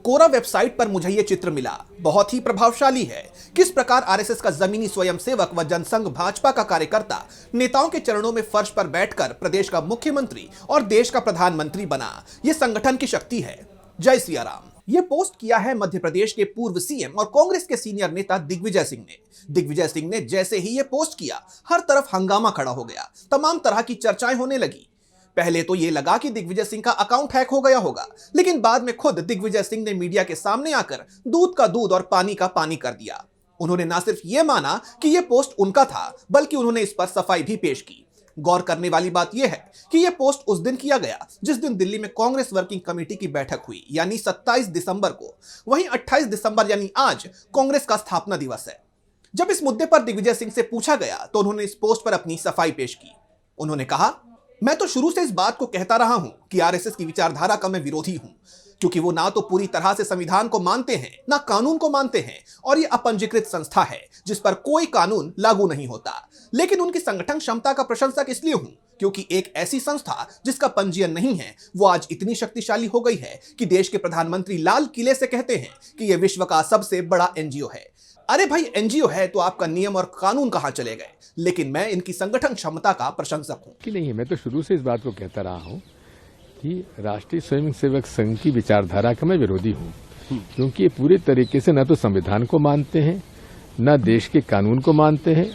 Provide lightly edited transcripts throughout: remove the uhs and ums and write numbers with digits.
Quora website पर मुझे ये चित्र मिला, बहुत ही प्रभावशाली है। किस प्रकार आरएसएस का जमीनी स्वयंसेवक व जनसंघ भाजपा का कार्यकर्ता नेताओं के चरणों में फर्श पर बैठकर प्रदेश का मुख्यमंत्री और देश का प्रधानमंत्री बना। ये संगठन की शक्ति है। जय सिया राम। ये पोस्ट किया है मध्य प्रदेश के पूर्व सीएम और कांग्रेस के सीनियर नेता दिग्विजय सिंह ने। दिग्विजय सिंह ने जैसे ही ये पोस्ट किया, हर तरफ हंगामा खड़ा हो गया, तमाम तरह की चर्चाएं होने लगी। पहले तो ये लगा कि दिग्विजय सिंह का अकाउंट हैक हो गया होगा, लेकिन बाद में खुद दिग्विजय सिंह ने मीडिया के सामने आकर दूध का दूध और पानी का पानी कर दिया। उन्होंने ना सिर्फ ये माना कि यह पोस्ट उनका था, बल्कि उन्होंने इस पर सफाई भी पेश की। गौर करने वाली बात यह है कि यह पोस्ट उस दिन किया गया जिस दिन दिल्ली में कांग्रेस वर्किंग कमेटी की बैठक हुई, यानी 27 दिसंबर को। वहीं 28 दिसंबर यानी आज कांग्रेस का स्थापना दिवस है। जब इस मुद्दे पर दिग्विजय सिंह से पूछा गया तो उन्होंने इस पोस्ट पर अपनी सफाई पेश की। उन्होंने कहा, मैं तो शुरू से इस बात को कहता रहा हूं कि आरएसएस की विचारधारा का मैं विरोधी हूं, क्योंकि वो ना तो पूरी तरह से संविधान को मानते हैं, ना कानून को मानते हैं, और ये अपंजीकृत संस्था है जिस पर कोई कानून लागू नहीं होता। लेकिन उनकी संगठन क्षमता का प्रशंसक इसलिए हूं क्योंकि एक ऐसी संस्था जिसका पंजीयन नहीं है, वो आज इतनी शक्तिशाली हो गई है कि देश के प्रधानमंत्री लाल किले से कहते हैं कि यह विश्व का सबसे बड़ा एनजीओ है। अरे भाई, एनजीओ है तो आपका नियम और कानून कहां चले गए? लेकिन मैं इनकी संगठन क्षमता का प्रशंसक हूं। कि नहीं, मैं तो शुरू से इस बात को कहता रहा हूं कि राष्ट्रीय स्वयंसेवक संघ की विचारधारा का मैं विरोधी हूं, क्योंकि ये पूरे तरीके से न तो संविधान को मानते हैं, न देश के कानून को मानते हैं,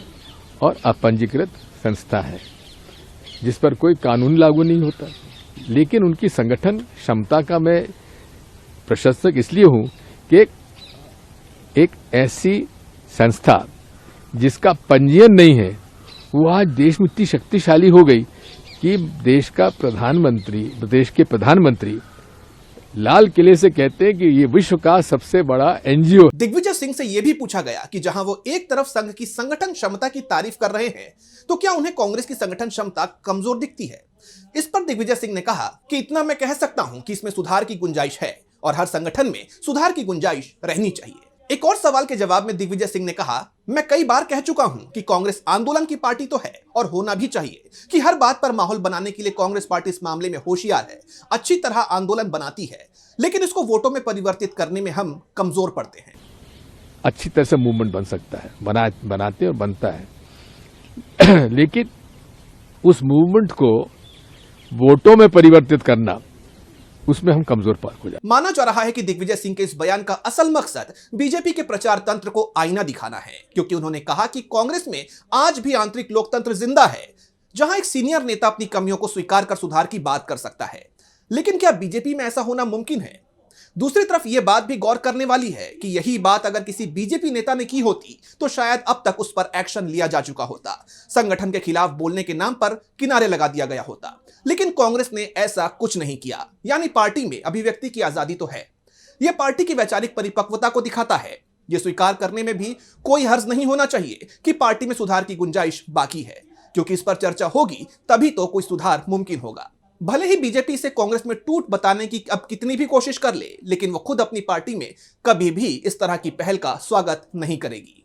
और अपंजीकृत संस्था है जिस पर कोई कानून लागू नहीं होता। लेकिन उनकी संगठन क्षमता का मैं प्रशंसक इसलिए हूं कि एक ऐसी संस्था जिसका पंजीयन नहीं है, वो आज देश में इतनी शक्तिशाली हो गई कि देश के प्रधानमंत्री लाल किले से कहते हैं कि ये विश्व का सबसे बड़ा एनजीओ। दिग्विजय सिंह से यह भी पूछा गया कि जहां वो एक तरफ संघ की संगठन क्षमता की तारीफ कर रहे हैं, तो क्या उन्हें कांग्रेस की संगठन क्षमता कमजोर दिखती है? इस पर दिग्विजय सिंह ने कहा कि इतना मैं कह सकता हूं कि इसमें सुधार की गुंजाइश है और हर संगठन में सुधार की गुंजाइश रहनी चाहिए। एक और सवाल के जवाब में दिग्विजय सिंह ने कहा, मैं कई बार कह चुका हूं कि कांग्रेस आंदोलन की पार्टी तो है और होना भी चाहिए, कि हर बात पर माहौल बनाने के लिए कांग्रेस पार्टी इस मामले में होशियार है, अच्छी तरह आंदोलन बनाती है, लेकिन इसको वोटों में परिवर्तित करने में हम कमजोर पड़ते हैं। अच्छी तरह से मूवमेंट बन सकता है, बनाते और बनता है लेकिन उस मूवमेंट को वोटों में परिवर्तित करना, उसमें हम कमजोर हो जाते। माना जा रहा है कि दिग्विजय सिंह के इस बयान का असल मकसद बीजेपी के प्रचार तंत्र को आईना दिखाना है, क्योंकि उन्होंने कहा कि कांग्रेस में आज भी आंतरिक लोकतंत्र जिंदा है, जहां एक सीनियर नेता अपनी कमियों को स्वीकार कर सुधार की बात कर सकता है। लेकिन क्या बीजेपी में ऐसा होना मुमकिन है? दूसरी तरफ यह बात भी गौर करने वाली है कि यही बात अगर किसी बीजेपी नेता ने की होती तो शायद अब तक उस पर एक्शन लिया जा चुका होता, संगठन के खिलाफ बोलने के नाम पर किनारे लगा दिया गया होता। लेकिन कांग्रेस ने ऐसा कुछ नहीं किया, यानी पार्टी में अभिव्यक्ति की आजादी तो है। यह पार्टी की वैचारिक परिपक्वता को दिखाता है। यह स्वीकार करने में भी कोई हर्ज नहीं होना चाहिए कि पार्टी में सुधार की गुंजाइश बाकी है, क्योंकि इस पर चर्चा होगी तभी तो कोई सुधार मुमकिन होगा। भले ही बीजेपी से कांग्रेस में टूट बताने की अब कितनी भी कोशिश कर ले, लेकिन वो खुद अपनी पार्टी में कभी भी इस तरह की पहल का स्वागत नहीं करेगी।